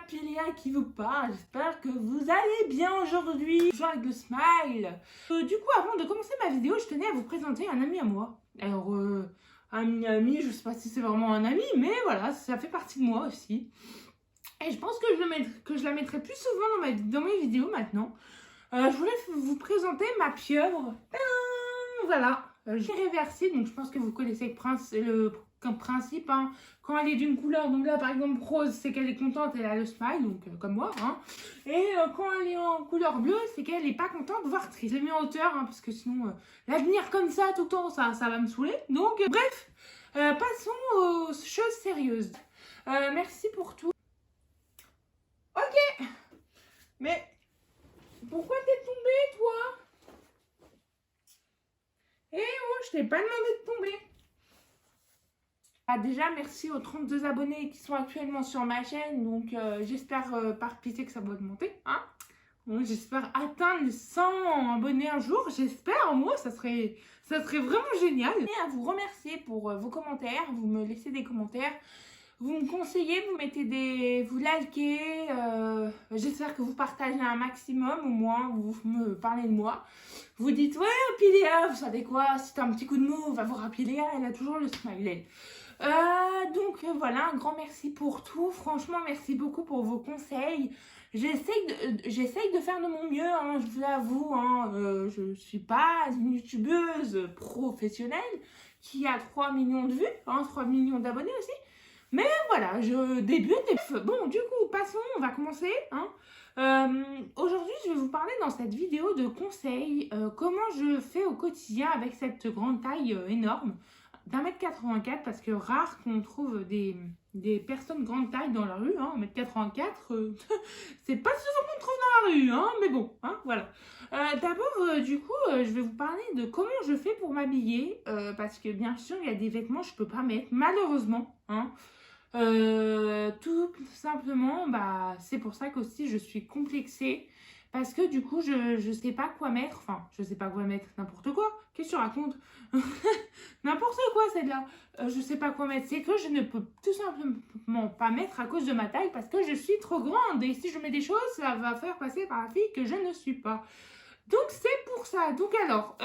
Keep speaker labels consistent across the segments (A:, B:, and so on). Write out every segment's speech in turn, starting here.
A: Piléa qui vous parle, j'espère que vous allez bien aujourd'hui. Toujours avec le smile. Du coup, avant de commencer ma vidéo, je tenais à vous présenter un ami à moi. Alors, ami, je sais pas si c'est vraiment un ami, mais voilà, ça fait partie de moi aussi. Et je pense que je la mettrai plus souvent dans mes vidéos maintenant. Je voulais vous présenter ma pieuvre. Voilà, j'ai réversible, donc je pense que vous connaissez le principe, hein. Quand elle est d'une couleur, donc là par exemple rose, c'est qu'elle est contente, elle a le smile, donc comme moi, hein. Et quand elle est en couleur bleue, c'est qu'elle n'est pas contente, voire triste. Je l'ai mis en hauteur, hein, parce que sinon, l'avenir comme ça tout le temps, ça va me saouler. Donc bref, passons aux choses sérieuses. Merci pour tout. Ok, mais pourquoi t'es tombée, toi? Eh oh, je t'ai pas demandé de tomber. Déjà, merci aux 32 abonnés qui sont actuellement sur ma chaîne. Donc, j'espère par pitié que ça va augmenter. Hein, donc, j'espère atteindre les 100 abonnés un jour. J'espère, moi, ça serait vraiment génial. Et à vous remercier pour vos commentaires. Vous me laissez des commentaires. Vous me conseillez, vous likez, j'espère que vous partagez un maximum, au moins vous me parlez de moi. Vous dites, ouais, Piléa, vous savez quoi, si t'as un petit coup de mou, va voir Piléa, elle a toujours le smiley. Donc voilà, un grand merci pour tout, franchement merci beaucoup pour vos conseils. J'essaye de faire de mon mieux, hein, je vous l'avoue, hein, je suis pas une youtubeuse professionnelle qui a 3 millions de vues, hein, 3 millions d'abonnés aussi. Mais voilà, je débute. Bon, du coup, passons, on va commencer. Hein. Aujourd'hui, je vais vous parler dans cette vidéo de conseils, comment je fais au quotidien avec cette grande taille énorme d'1m84, parce que rare qu'on trouve des personnes grande taille dans la rue. Hein, 1m84, c'est pas souvent qu'on trouve dans la rue, hein, mais bon, hein, voilà. D'abord, du coup, je vais vous parler de comment je fais pour m'habiller, parce que bien sûr, il y a des vêtements que je peux pas mettre, malheureusement, hein. Tout simplement, bah, c'est pour ça qu'aussi je suis complexée, parce que du coup je sais pas quoi mettre, enfin je sais pas quoi mettre, n'importe quoi, qu'est-ce que tu racontes? N'importe quoi celle-là, je sais pas quoi mettre, c'est que je ne peux tout simplement pas mettre à cause de ma taille, parce que je suis trop grande, et si je mets des choses, ça va faire passer par la fille que je ne suis pas. Donc c'est pour ça. Donc alors,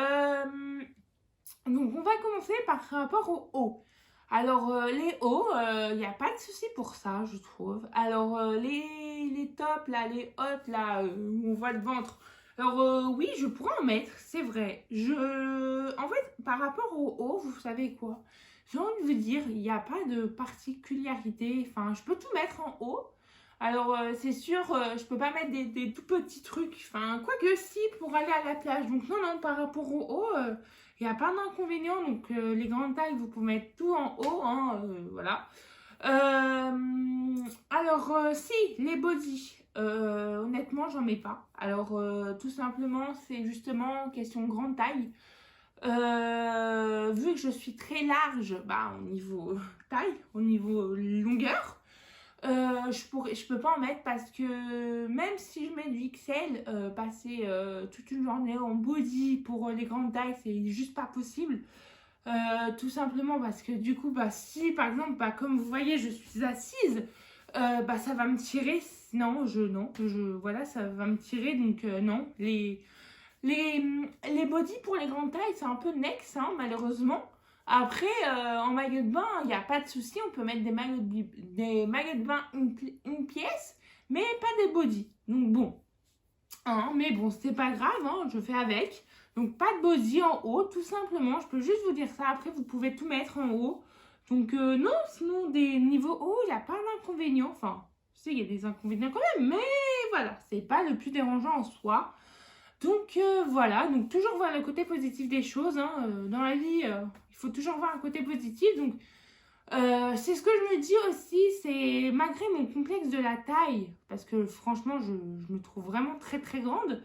A: donc on va commencer par rapport au haut. Alors, les hauts, il n'y a pas de souci pour ça, je trouve. Alors, les tops, là, les hautes, là, où on voit le ventre. Alors, oui, je pourrais en mettre, c'est vrai. En fait, par rapport aux hauts, vous savez quoi? J'ai envie de vous dire, il n'y a pas de particularité. Enfin, je peux tout mettre en haut. Alors, c'est sûr, je peux pas mettre des tout petits trucs. Enfin, quoique si, pour aller à la plage. Donc, non, par rapport aux hauts... il n'y a pas d'inconvénient, donc les grandes tailles, vous pouvez mettre tout en haut, hein, voilà. Alors, si, les bodys, honnêtement, j'en mets pas. Alors, tout simplement, c'est justement question grande taille. Vu que je suis très large, bah, au niveau taille, au niveau longueur, je peux pas en mettre parce que même si je mets du XL, passer toute une journée en body pour les grandes tailles, c'est juste pas possible. Tout simplement parce que du coup, bah, si par exemple, bah, comme vous voyez, je suis assise, bah, ça va me tirer. Non, voilà, ça va me tirer. Donc non, les body pour les grandes tailles, c'est un peu next, hein, malheureusement. Après, en maillot de bain, il n'y a pas de souci, on peut mettre des maillots de bain une pièce, mais pas des bodys. Donc bon, hein, mais bon, c'est pas grave, hein, je fais avec. Donc pas de body en haut, tout simplement, je peux juste vous dire ça. Après, vous pouvez tout mettre en haut. Donc non, sinon des niveaux hauts, il n'y a pas d'inconvénient. Enfin, je sais, il y a des inconvénients quand même, mais voilà, c'est pas le plus dérangeant en soi. Donc voilà, donc toujours voir le côté positif des choses, hein. Dans la vie, il faut toujours voir un côté positif. Donc c'est ce que je me dis aussi, c'est malgré mon complexe de la taille, parce que franchement je me trouve vraiment très très grande,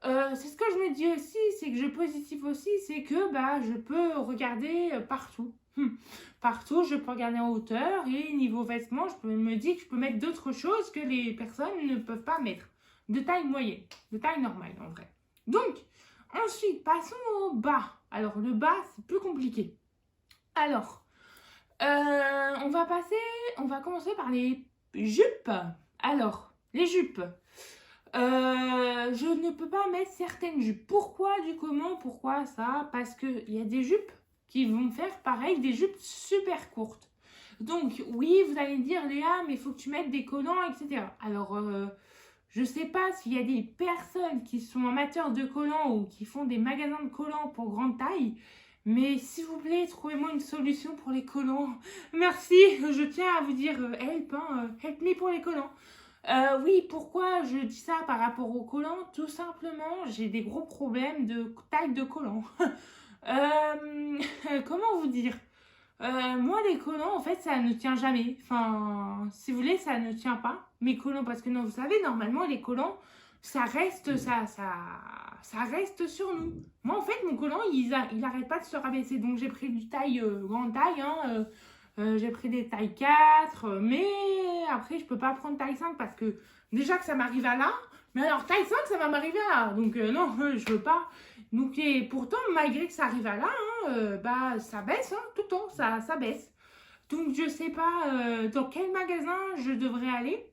A: c'est ce que je me dis aussi, c'est que je positif aussi, c'est que bah, je peux regarder partout. Partout, je peux regarder en hauteur, et niveau vêtements, je me dis que je peux mettre d'autres choses que les personnes ne peuvent pas mettre. De taille moyenne, de taille normale en vrai. Donc, ensuite, passons au bas. Alors, le bas, c'est plus compliqué. Alors, on va commencer par les jupes. Alors, les jupes. Je ne peux pas mettre certaines jupes. Pourquoi, du comment, pourquoi ça? Parce qu'il y a des jupes qui vont faire pareil, des jupes super courtes. Donc, oui, vous allez me dire, Léa, mais il faut que tu mettes des collants, etc. Alors, je ne sais pas s'il y a des personnes qui sont amateurs de collants ou qui font des magasins de collants pour grande taille, mais s'il vous plaît, trouvez-moi une solution pour les collants. Merci, je tiens à vous dire help, hein, help me pour les collants. Oui, pourquoi je dis ça par rapport aux collants? Tout simplement, j'ai des gros problèmes de taille de collants. Comment vous dire? Moi, les collants, en fait, ça ne tient jamais. Enfin, si vous voulez, ça ne tient pas. Mes collants, parce que non, vous savez, normalement, les collants, ça reste, ça reste sur nous. Moi, en fait, mon collant, il arrête pas de se rabaisser. Donc, j'ai pris du taille, grande taille, hein, j'ai pris des tailles 4, mais après, je peux pas prendre taille 5 parce que déjà que ça m'arrive à là, mais alors taille 5, ça va m'arriver à là. Donc, non, je veux pas. Donc, et pourtant, malgré que ça arrive à là, hein, bah, ça baisse, hein, tout le temps, ça baisse. Donc, je sais pas dans quel magasin je devrais aller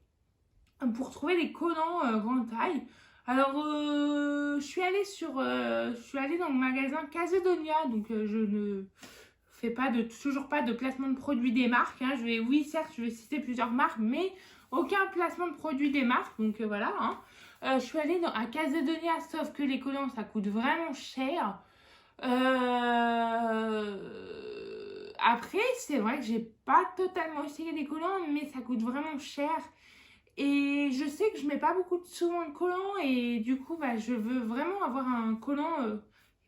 A: pour trouver des collants grande taille. Alors, je suis allée dans le magasin Casedonia, donc je ne fais toujours pas de placement de produits des marques. Hein. Oui, certes, je vais citer plusieurs marques, mais aucun placement de produits des marques. Donc voilà. Hein. Je suis allée à Casedonia, sauf que les collants, ça coûte vraiment cher. Après, c'est vrai que j'ai pas totalement essayé les collants, mais ça coûte vraiment cher. Et je sais que je mets pas beaucoup de souvent de collants et du coup, bah, je veux vraiment avoir un collant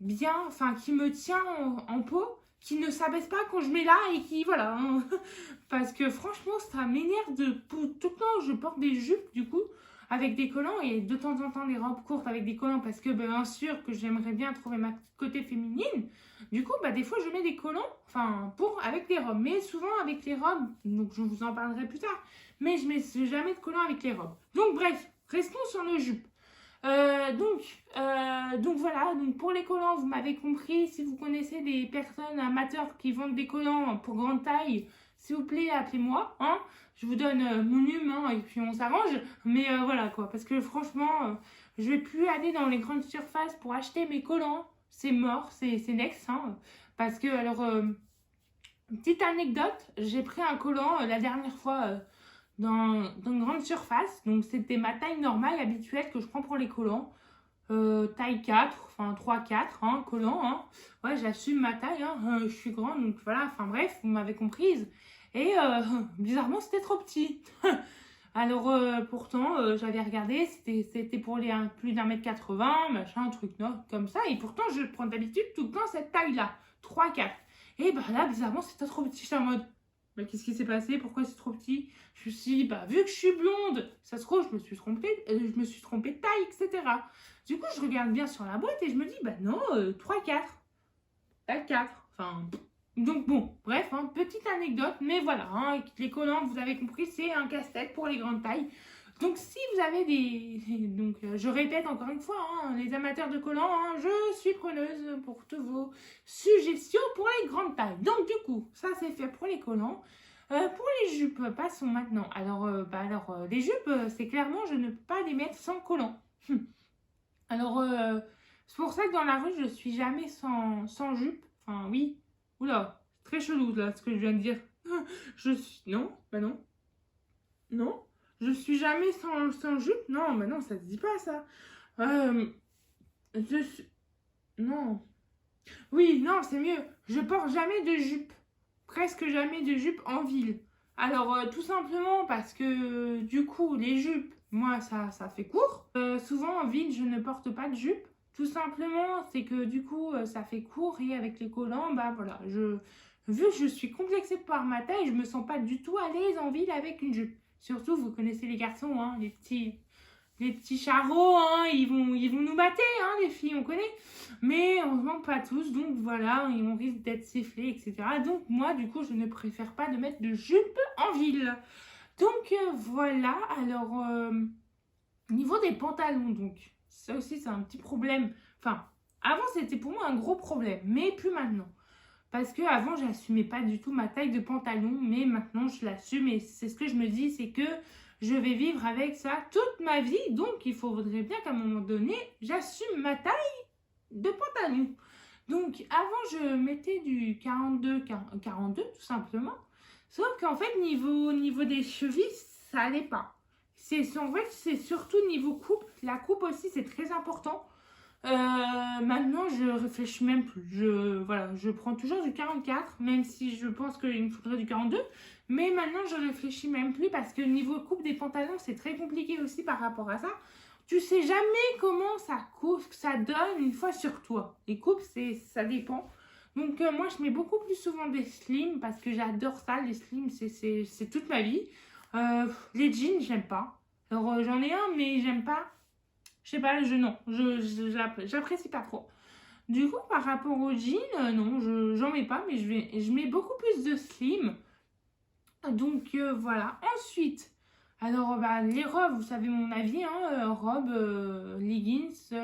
A: bien, enfin, qui me tient en peau, qui ne s'abaisse pas quand je mets là et qui, voilà. Hein. Parce que franchement, ça m'énerve tout le temps, je porte des jupes du coup avec des collants et de temps en temps des robes courtes avec des collants parce que bien sûr que j'aimerais bien trouver ma côté féminine. Du coup, bah, des fois, je mets des collants, enfin, avec des robes, mais souvent avec les robes, donc je vous en parlerai plus tard. Mais je ne mets jamais de collants avec les robes. Donc bref, restons sur nos jupes. Donc voilà, donc pour les collants, vous m'avez compris. Si vous connaissez des personnes amateurs qui vendent des collants pour grande taille, s'il vous plaît, appelez-moi. Hein. Je vous donne mon numéro et puis on s'arrange. Mais voilà quoi, parce que franchement, je vais plus aller dans les grandes surfaces pour acheter mes collants. C'est mort, c'est next. Hein. Parce que alors, petite anecdote, j'ai pris un collant la dernière fois. Dans une grande surface. Donc, c'était ma taille normale, habituelle que je prends pour les collants. Taille 4, enfin 3-4, hein, collant. Hein. Ouais, j'assume ma taille, hein, je suis grande, donc voilà, enfin bref, vous m'avez comprise. Et bizarrement, c'était trop petit. Alors, pourtant, j'avais regardé, c'était pour les plus d'1m80, machin, truc, non, comme ça. Et pourtant, je prends d'habitude tout le temps cette taille-là, 3-4. Et bah là, bizarrement, c'était trop petit. J'étais en mode, bah, qu'est-ce qui s'est passé? Pourquoi c'est trop petit? Je me suis dit, bah, vu que je suis blonde, ça se trouve, je me suis trompée de taille, etc. Du coup, je regarde bien sur la boîte et je me dis, bah non, 3-4. Taille 4. Enfin, donc bon, bref, hein, petite anecdote, mais voilà, hein, les collants, vous avez compris, c'est un casse-tête pour les grandes tailles. Donc si vous avez donc je répète encore une fois, hein, les amateurs de collants, hein, je suis preneuse pour toutes vos suggestions pour les grandes tailles. Donc du coup, ça c'est fait pour les collants. Pour les jupes, passons maintenant. Alors, les jupes, c'est clairement, je ne peux pas les mettre sans collant. Alors, c'est pour ça que dans la rue, je suis jamais sans jupe. Enfin, oui. Oula, c'est très chelou là, ce que je viens de dire. Non, bah non. Non. Je suis jamais sans jupe. Non, bah non, ça se dit pas ça. Je suis... Non. Oui, non, c'est mieux. Je porte jamais de jupe. Presque jamais de jupe en ville. Alors, tout simplement parce que, du coup, les jupes, moi, ça fait court. Souvent, en ville, je ne porte pas de jupe. Tout simplement, c'est que, du coup, ça fait court et avec les collants, bah voilà, vu que je suis complexée par ma taille, je me sens pas du tout à l'aise en ville avec une jupe. Surtout, vous connaissez les garçons, hein, les petits charros, hein, ils vont nous battre, hein, les filles, on connaît. Mais heureusement pas tous, donc voilà, on risque d'être sifflés, etc. Donc moi, du coup, je ne préfère pas de mettre de jupe en ville. Donc voilà, alors, niveau des pantalons, donc, ça aussi, c'est un petit problème. Enfin, avant, c'était pour moi un gros problème, mais plus maintenant. Parce que avant, j'assumais pas du tout ma taille de pantalon, mais maintenant, je l'assume et c'est ce que je me dis, c'est que je vais vivre avec ça toute ma vie. Donc, il faudrait bien qu'à un moment donné, j'assume ma taille de pantalon. Donc, avant, je mettais du 42 tout simplement. Sauf qu'en fait, niveau des chevilles, ça allait pas. En fait, c'est surtout niveau coupe. La coupe aussi, c'est très important. Maintenant, je réfléchis même plus. Voilà, je prends toujours du 44, même si je pense qu'il me faudrait du 42. Mais maintenant, je réfléchis même plus parce que niveau coupe des pantalons, c'est très compliqué aussi par rapport à ça. Tu sais jamais comment ça donne une fois sur toi. Les coupes, ça dépend. Donc, moi, je mets beaucoup plus souvent des slims parce que j'adore ça. Les slims, c'est toute ma vie. Les jeans, j'aime pas. Alors, j'en ai un, mais j'aime pas. Je sais pas, non, j'apprécie pas trop. Du coup, par rapport aux jeans, non, j'en mets pas, mais je mets beaucoup plus de slim. Donc, voilà. Ensuite, alors, bah, les robes, vous savez mon avis, hein, robe leggings,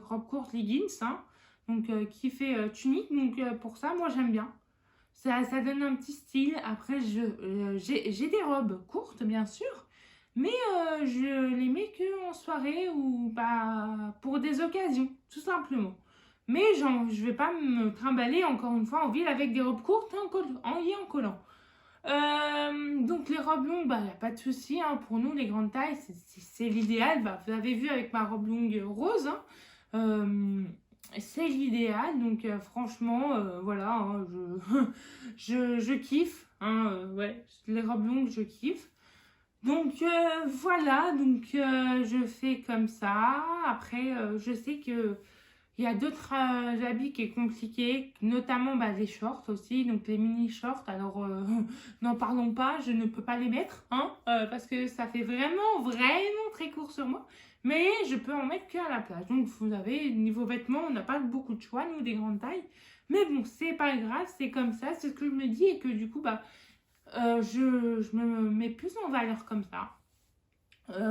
A: robe courte leggings, hein, donc qui fait tunique. Donc, pour ça, moi, j'aime bien. Ça donne un petit style. Après, j'ai des robes courtes, bien sûr. Mais je les mets que en soirée ou bah, pour des occasions, tout simplement. Mais je vais pas me trimballer encore une fois en ville avec des robes courtes en collant. Donc les robes longues, bah, y a pas de souci, hein, pour nous les grandes tailles, c'est l'idéal. Bah, vous avez vu avec ma robe longue rose, hein, c'est l'idéal. Donc franchement, voilà, hein, je kiffe. Hein, ouais, les robes longues, je kiffe. Donc voilà, donc je fais comme ça. Après, je sais que il y a d'autres habits qui est compliqué, notamment bah, les shorts aussi, donc les mini shorts. Alors n'en parlons pas, je ne peux pas les mettre, hein, parce que ça fait vraiment très court sur moi. Mais je peux en mettre qu'à la plage. Donc vous avez niveau vêtements, on n'a pas beaucoup de choix nous des grandes tailles. Mais bon, c'est pas grave, c'est comme ça, c'est ce que je me dis et que du coup bah je me mets plus en valeur comme ça.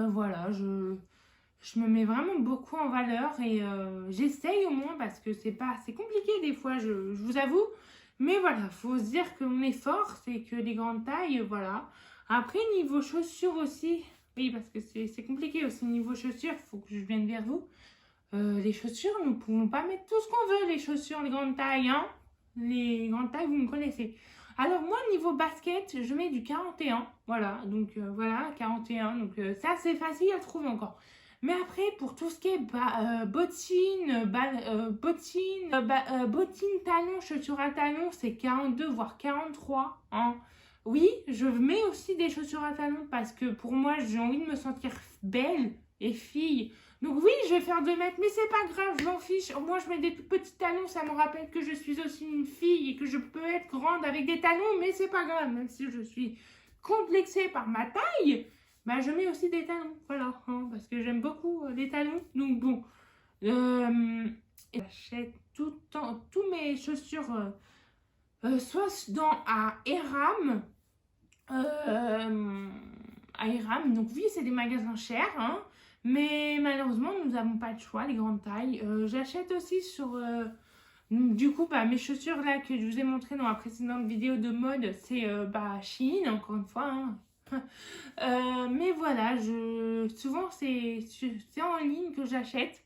A: Voilà, je me mets vraiment beaucoup en valeur et j'essaye au moins parce que c'est compliqué des fois, je vous avoue. Mais voilà, faut se dire qu'on est fort, c'est que les grandes tailles, voilà. Après, niveau chaussures aussi, oui, parce que c'est compliqué aussi niveau chaussures, il faut que je vienne vers vous. Les chaussures, nous ne pouvons pas mettre tout ce qu'on veut, les chaussures, les grandes tailles, hein. Les grandes tailles, vous me connaissez. Alors moi, niveau basket, je mets du 41. Voilà, donc voilà, 41. Donc c'est assez facile à trouver encore. Mais après, pour tout ce qui est bottines, talons, chaussures à talons, c'est 42, voire 43. Hein. Oui, je mets aussi des chaussures à talons parce que pour moi, j'ai envie de me sentir belle et fille. Donc oui, je vais faire 2 mètres, mais c'est pas grave, je m'en fiche. Moi, je mets des tout petits talons, ça me rappelle que je suis aussi une fille et que je peux être grande avec des talons, mais c'est pas grave, même si je suis complexée par ma taille, bah je mets aussi des talons, voilà, hein, parce que j'aime beaucoup les talons. Donc bon, j'achète tout le temps, tous mes chaussures, soit à Eram, donc oui, c'est des magasins chers, hein. Mais malheureusement, nous n'avons pas de choix, les grandes tailles. J'achète aussi sur... du coup, bah, mes chaussures là que je vous ai montré dans la précédente vidéo de mode, c'est bah, Shein, encore une fois. Hein. Mais voilà, souvent c'est en ligne que j'achète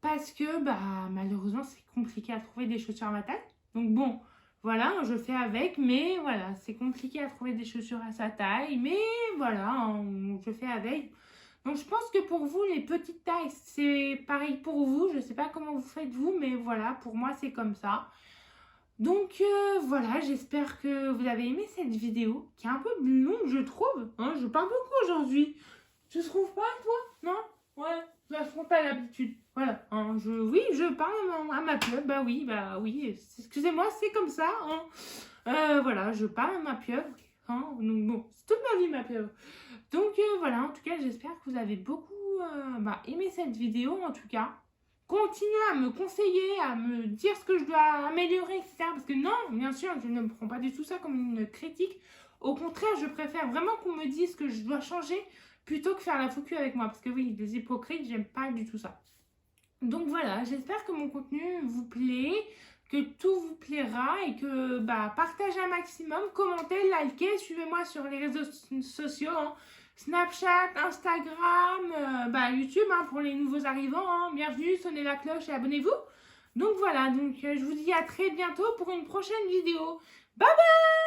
A: parce que bah, malheureusement, c'est compliqué à trouver des chaussures à ma taille. Donc bon, voilà, je fais avec, mais voilà, c'est compliqué à trouver des chaussures à sa taille. Mais voilà, je fais avec. Donc, je pense que pour vous, les petites tailles, c'est pareil pour vous. Je ne sais pas comment vous faites vous, mais voilà, pour moi, c'est comme ça. Donc, voilà, j'espère que vous avez aimé cette vidéo, qui est un peu longue, je trouve. Hein, je parle beaucoup aujourd'hui. Tu trouves pas, toi? Non? Ouais, je ne pas l'habitude. Voilà, hein, oui, je parle à ma pieuvre. Bah oui, excusez-moi, c'est comme ça. Hein. Voilà, je parle à ma pieuvre. Hein, donc bon, c'est toute ma vie, ma pieuvre. Donc voilà, en tout cas, j'espère que vous avez beaucoup aimé cette vidéo, en tout cas. Continuez à me conseiller, à me dire ce que je dois améliorer, etc. Parce que non, bien sûr, je ne prends pas du tout ça comme une critique. Au contraire, je préfère vraiment qu'on me dise ce que je dois changer plutôt que faire la focus avec moi. Parce que oui, les hypocrites, j'aime pas du tout ça. Donc voilà, j'espère que mon contenu vous plaît, que tout vous plaira et que partagez un maximum, commentez, likez, suivez-moi sur les réseaux sociaux. Hein. Snapchat, Instagram, YouTube pour les nouveaux arrivants. Hein. Bienvenue, sonnez la cloche et abonnez-vous. Donc voilà, je vous dis à très bientôt pour une prochaine vidéo. Bye bye!